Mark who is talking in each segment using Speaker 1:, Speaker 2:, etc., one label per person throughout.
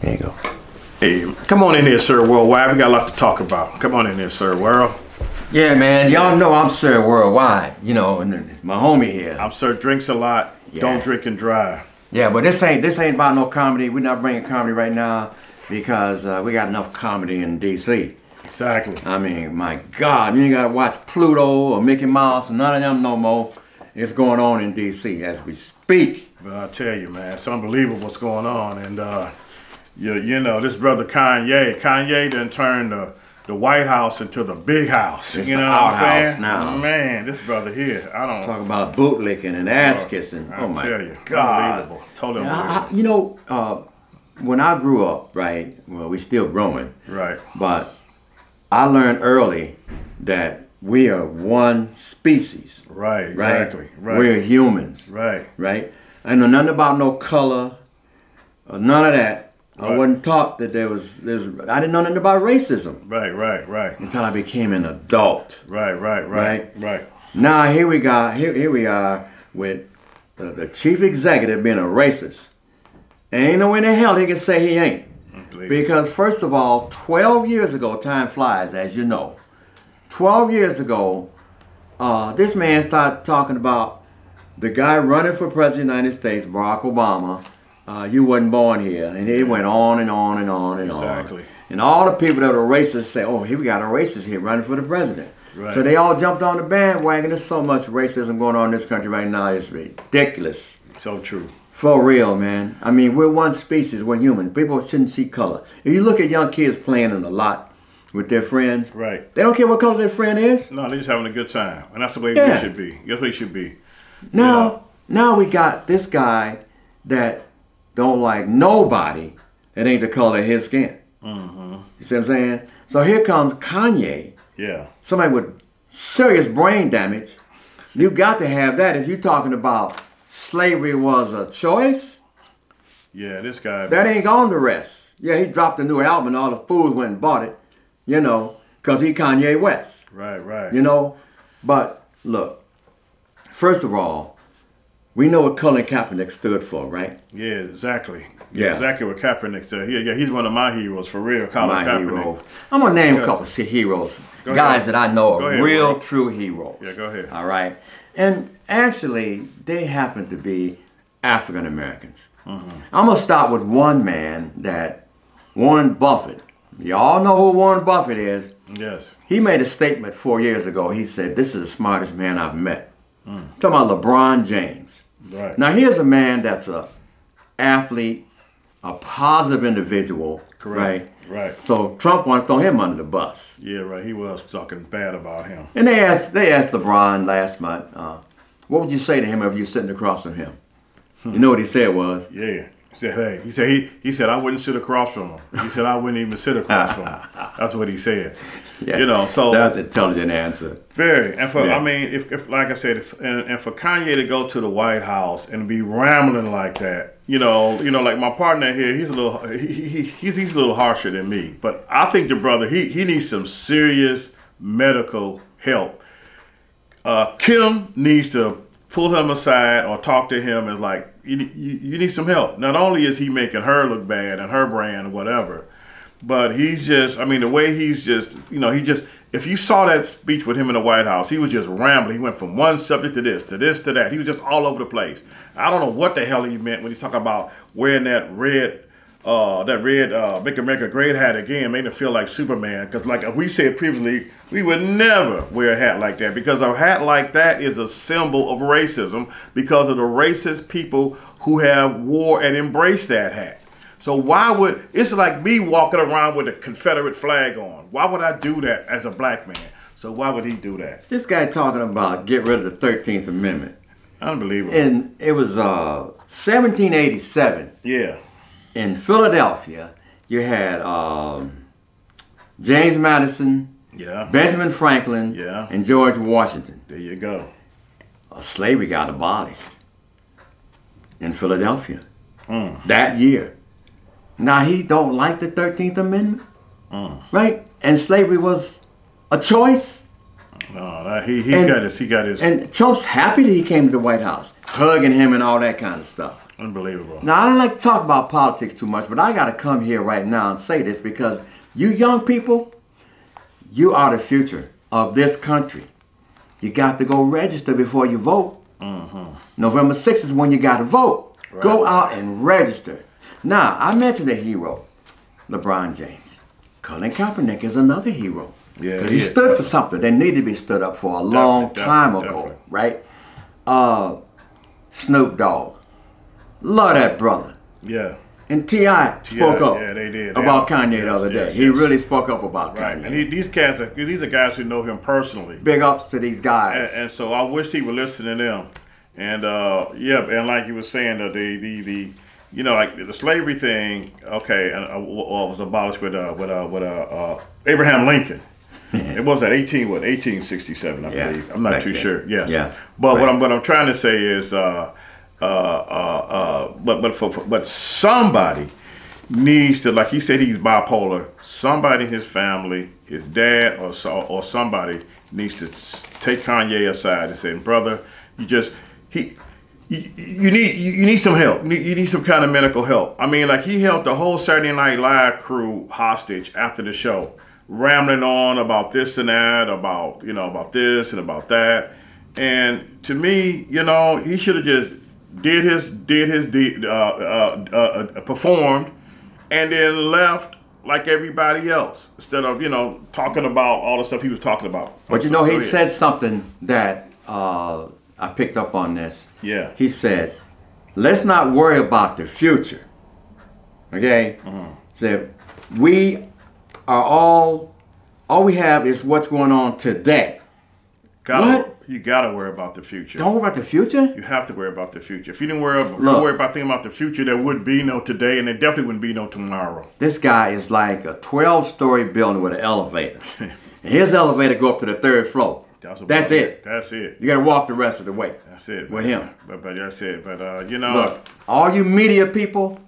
Speaker 1: There you go.
Speaker 2: Hey, come on in here, Sir Worldwide. We got a lot to talk about. Come on in here, Sir World.
Speaker 1: Yeah, man. Y'all know I'm Sir Worldwide. You know, and my homie here.
Speaker 2: I'm Sir Drinks a Lot. Yeah. Don't drink and drive.
Speaker 1: Yeah, but this ain't about no comedy. We're not bringing comedy right now because we got enough comedy in D.C.
Speaker 2: Exactly.
Speaker 1: I mean, my God, you ain't got to watch Pluto or Mickey Mouse or none of them no more. It's going on in D.C. as we speak.
Speaker 2: But I tell you, man, it's unbelievable what's going on. And, you know, this brother Kanye done turned the White House into the big house.
Speaker 1: It's
Speaker 2: you know
Speaker 1: what
Speaker 2: I'm saying?
Speaker 1: House now.
Speaker 2: Man, this brother here, I don't...
Speaker 1: Talk about bootlicking and ass kissing. Oh, my
Speaker 2: tell you,
Speaker 1: God.
Speaker 2: unbelievable. Totally unbelievable.
Speaker 1: You know, when I grew up, right, well, we still growing.
Speaker 2: Right.
Speaker 1: But I learned early that we are one species.
Speaker 2: Right, exactly. Right.
Speaker 1: We're humans.
Speaker 2: Right.
Speaker 1: Right? I know nothing about no color, or none of that.
Speaker 2: Right.
Speaker 1: I wasn't taught that I didn't know nothing about racism.
Speaker 2: Right.
Speaker 1: Until I became an adult.
Speaker 2: Right.
Speaker 1: Now here we are with the chief executive being a racist. And ain't no way in the hell he can say he ain't. Because first of all, 12 years ago, time flies, as you know. 12 years ago, this man started talking about the guy running for president of the United States, Barack Obama. You wasn't born here. And he went on and on and on and
Speaker 2: exactly.
Speaker 1: on. And all the people that are racist say, oh, here we got a racist here running for the president.
Speaker 2: Right.
Speaker 1: So they all jumped on the bandwagon. There's so much racism going on in this country right now. It's ridiculous.
Speaker 2: So true.
Speaker 1: For real, man. I mean, we're one species. We're human. People shouldn't see color. If you look at young kids playing in a lot with their friends,
Speaker 2: right,
Speaker 1: they don't care what color their friend is.
Speaker 2: No, they're just having a good time. And that's the way we should be. That's the way it should be.
Speaker 1: Now we got this guy that don't like nobody that ain't the color of his skin.
Speaker 2: Mm-hmm.
Speaker 1: You see what I'm saying? So here comes Kanye.
Speaker 2: Yeah.
Speaker 1: Somebody with serious brain damage. You got to have that if you're talking about slavery was a choice.
Speaker 2: Yeah, this guy.
Speaker 1: That ain't on the rest. Yeah, he dropped a new album and all the fools went and bought it, you know, because he Kanye West.
Speaker 2: Right.
Speaker 1: You know, but look, first of all, we know what Colin Kaepernick stood for, right?
Speaker 2: Yeah, exactly.
Speaker 1: Yeah.
Speaker 2: Exactly what Kaepernick said. Yeah, he's one of my heroes, for real, Colin Kaepernick.
Speaker 1: Hero. I'm going to name a couple of heroes, guys that I know are real, true heroes.
Speaker 2: Yeah, go ahead.
Speaker 1: All right? And actually, they happen to be African Americans. Mm-hmm. I'm going to start with one man that Warren Buffett. Y'all know who Warren Buffett is.
Speaker 2: Yes.
Speaker 1: He made a statement 4 years ago. He said, this is the smartest man I've met. Talking about LeBron James.
Speaker 2: Right.
Speaker 1: Now, here's a man that's a athlete, a positive individual.
Speaker 2: Correct. Right.
Speaker 1: So Trump wanted to throw him under the bus.
Speaker 2: Yeah, right. He was talking bad about him.
Speaker 1: And they asked LeBron last month, what would you say to him if you were sitting across from him? You know what he said was?
Speaker 2: Yeah. He said I wouldn't sit across from him. He said I wouldn't even sit across from him. That's what he said.
Speaker 1: Yeah,
Speaker 2: you know, so
Speaker 1: that's an intelligent answer.
Speaker 2: Very. And for I mean, if like I said, and for Kanye to go to the White House and be rambling like that, you know, like my partner here, he's a little harsher than me. But I think the brother he needs some serious medical help. Kim needs to pull him aside or talk to him and like, you need some help. Not only is he making her look bad and her brand or whatever, but he's just, I mean, the way he's just, if you saw that speech with him in the White House, he was just rambling. He went from one subject to this, to that. He was just all over the place. I don't know what the hell he meant when he's talking about wearing that red Make America Great hat again, made him feel like Superman. Because like we said previously, we would never wear a hat like that because a hat like that is a symbol of racism because of the racist people who have wore and embraced that hat. So why would, it's like me walking around with a Confederate flag on. Why would I do that as a black man? So why would he do that?
Speaker 1: This guy talking about get rid of the 13th Amendment.
Speaker 2: Unbelievable.
Speaker 1: And it was 1787.
Speaker 2: Yeah.
Speaker 1: In Philadelphia, you had James Madison, Benjamin Franklin, and George Washington.
Speaker 2: There you go.
Speaker 1: Slavery got abolished in Philadelphia that year. Now he don't like the 13th Amendment, right? And slavery was a choice.
Speaker 2: No, he got his.
Speaker 1: And Trump's happy that he came to the White House, hugging him and all that kind of stuff.
Speaker 2: Unbelievable.
Speaker 1: Now, I don't like to talk about politics too much, but I got to come here right now and say this because you young people, you are the future of this country. You got to go register before you vote. November 6th is when you got to vote. Right. Go out and register. Now, I mentioned a hero, LeBron James. Colin Kaepernick is another hero. Yeah, because he stood for something that needed to be stood up for a long time ago, right? Snoop Dogg. Love that brother.
Speaker 2: Yeah.
Speaker 1: And T.I. spoke up
Speaker 2: they did.
Speaker 1: about Kanye the other day. He really spoke up about Kanye.
Speaker 2: And these are guys who know him personally.
Speaker 1: Big ups to these guys.
Speaker 2: And so I wish he would listen to them. And and like you were saying, the like the slavery thing, okay, and was abolished with Abraham Lincoln. It was at 1867, I believe. I'm not too sure. Yes. Yeah. But what I'm trying to say is, but somebody needs to, like he said, he's bipolar. Somebody in his family, his dad or somebody needs to take Kanye aside and say, brother, you need some help. You need some kind of medical help. I mean, like he held the whole Saturday Night Live crew hostage after the show, rambling on about this and that, about this and about that. And to me, he should have just performed and then left like everybody else instead of talking about all the stuff he was talking about.
Speaker 1: But he said something that I picked up on this.
Speaker 2: Yeah.
Speaker 1: He said, let's not worry about the future. Okay? Said, we are all we have is what's going on today.
Speaker 2: You gotta worry about the future.
Speaker 1: Don't worry about the future?
Speaker 2: You have to worry about the future. If you didn't worry about thinking about the future, there would be no today, and there definitely wouldn't be no tomorrow.
Speaker 1: This guy is like a 12-story building with an elevator. And his elevator go up to the 3rd floor. That's it.
Speaker 2: That's it.
Speaker 1: You gotta walk the rest of the way.
Speaker 2: That's it.
Speaker 1: With him.
Speaker 2: But that's it. But
Speaker 1: look, all you media people,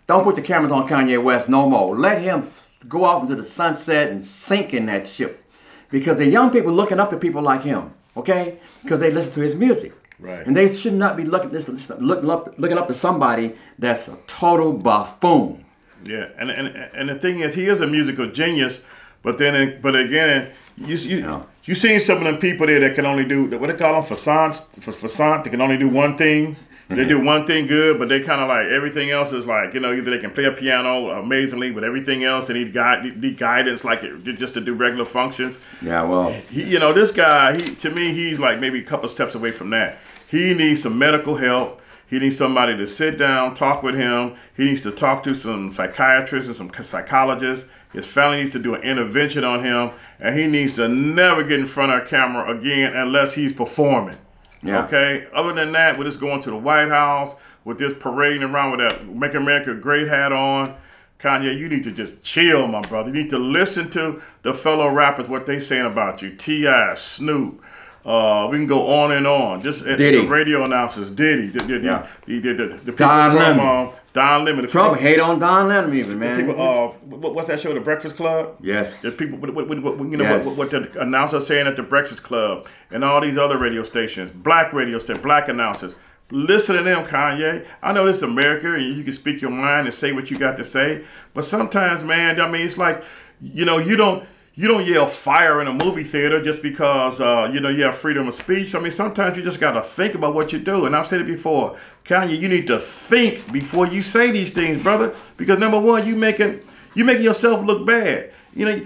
Speaker 1: don't put the cameras on Kanye West no more. Let him go off into the sunset and sink in that ship. Because the young people looking up to people like him, okay? Because they listen to his music.
Speaker 2: Right.
Speaker 1: And they should not be looking up to somebody that's a total buffoon.
Speaker 2: Yeah, and the thing is, he is a musical genius, but again, you seen some of them people there that can only do what they call them façades. They can only do one thing. They do one thing good, but they kind of like everything else is like, either they can play a piano amazingly, but everything else they need guidance like just to do regular functions.
Speaker 1: Yeah, well,
Speaker 2: this guy, to me, he's like maybe a couple steps away from that. He needs some medical help. He needs somebody to sit down, talk with him. He needs to talk to some psychiatrists and some psychologists. His family needs to do an intervention on him, and he needs to never get in front of a camera again unless he's performing. Yeah. Okay. Other than that, with this going to the White House, with this parading around with that "Make America Great" hat on, Kanye, you need to just chill, my brother. You need to listen to the fellow rappers, what they saying about you. T.I., Snoop. We can go on and on. Just the radio announcers, Diddy, the people from Don Lemon.
Speaker 1: Trump hate on Don Lemon even, man.
Speaker 2: People, what's that show, The Breakfast Club?
Speaker 1: Yes.
Speaker 2: The people, what the announcers saying at The Breakfast Club and all these other radio stations, black radio stations, black announcers. Listen to them, Kanye. I know this is America and you can speak your mind and say what you got to say, but sometimes, man, I mean, it's like, you don't yell fire in a movie theater just because, you have freedom of speech. I mean, sometimes you just got to think about what you do. And I've said it before, Kanye, you need to think before you say these things, brother. Because number one, you making yourself look bad. I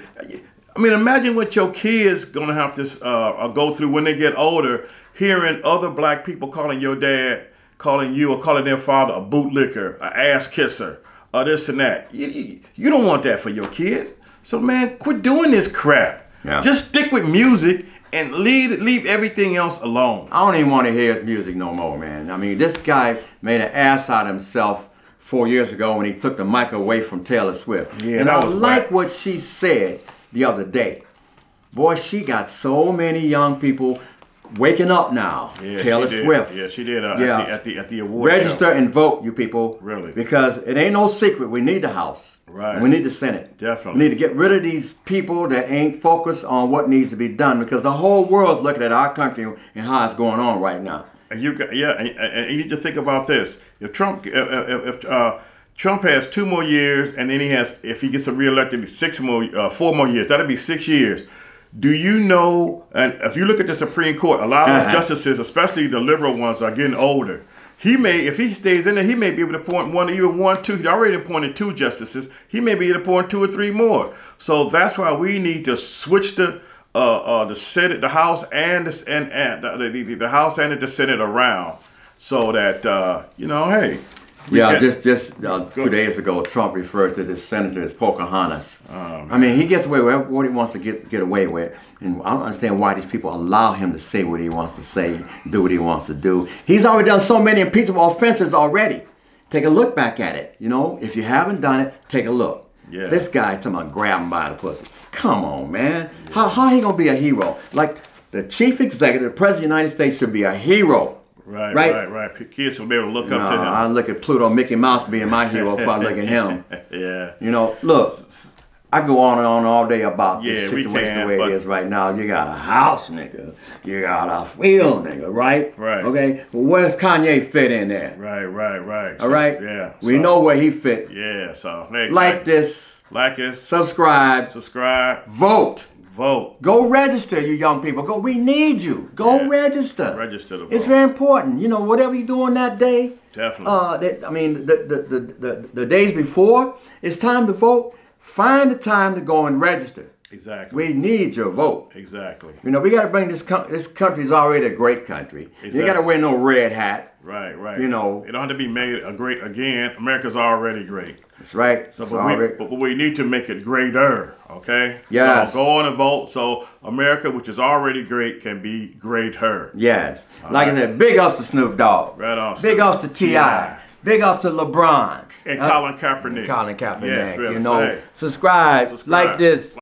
Speaker 2: mean, imagine what your kids going to have to go through when they get older, hearing other black people calling your dad, calling you or calling their father a bootlicker, an ass kisser, or this and that. You don't want that for your kids. So, man, quit doing this crap. Yeah. Just stick with music and leave everything else alone.
Speaker 1: I don't even want to hear his music no more, man. I mean, this guy made an ass out of himself 4 years ago when he took the mic away from Taylor Swift. Yeah, and I like what she said the other day. Boy, she got so many young people waking up now. Yeah, Taylor Swift.
Speaker 2: Yeah, she did at the award
Speaker 1: Register
Speaker 2: show.
Speaker 1: And vote, you people.
Speaker 2: Really?
Speaker 1: Because it ain't no secret. We need the House.
Speaker 2: Right.
Speaker 1: And we need the Senate.
Speaker 2: Definitely.
Speaker 1: We need to get rid of these people that ain't focused on what needs to be done because the whole world's looking at our country and how it's going on right now.
Speaker 2: And you got and you need to think about this. If Trump Trump has 2 more years, and then if he gets reelected, 4 more years. That'll be 6 years. Do you know? And if you look at the Supreme Court, a lot of the justices, especially the liberal ones, are getting older. If he stays in there, he may be able to appoint one, two. He already appointed 2 justices. He may be able to appoint 2 or 3 more. So that's why we need to switch the Senate, the House, and the House and the Senate around, so that hey.
Speaker 1: Just 2 days ago, Trump referred to this senator as Pocahontas. I mean, he gets away with what he wants to get away with, and I don't understand why these people allow him to say what he wants to say, do what he wants to do. He's already done so many impeachable offenses already. Take a look back at it. If you haven't done it, take a look. Yeah. This guy talking about grab him by the pussy. Come on, man. Yeah. How he gonna be a hero? Like the chief executive, the president of the United States should be a hero.
Speaker 2: Right. Kids will be able to look up to him.
Speaker 1: I look at Pluto, Mickey Mouse being my hero if I look at him.
Speaker 2: Yeah.
Speaker 1: Look, I go on and on all day about this situation the way it is right now. You got a house, nigga. You got a field, nigga, right?
Speaker 2: Right.
Speaker 1: Okay? Well, where does Kanye fit in there?
Speaker 2: Right.
Speaker 1: All right?
Speaker 2: Yeah.
Speaker 1: We know where he fit.
Speaker 2: Yeah, so.
Speaker 1: Like this. Subscribe. Vote. Go register, you young people. Go. We need you. Go register.
Speaker 2: Register to vote.
Speaker 1: It's very important. Whatever you're doing that day.
Speaker 2: Definitely.
Speaker 1: The days before, it's time to vote. Find the time to go and register.
Speaker 2: Exactly.
Speaker 1: We need your vote.
Speaker 2: Exactly.
Speaker 1: We got to bring this country's already a great country. Exactly. You got to wear no red hat.
Speaker 2: Right.
Speaker 1: It don't
Speaker 2: have to be made a great again. America's already great.
Speaker 1: That's right.
Speaker 2: But we need to make it greater, okay?
Speaker 1: Yes.
Speaker 2: So go on and vote so America, which is already great, can be greater.
Speaker 1: Yes. I said, big ups to Snoop Dogg.
Speaker 2: Right on.
Speaker 1: Big ups to T.I. Big up to LeBron.
Speaker 2: And Colin Kaepernick.
Speaker 1: Yes, subscribe. Like this.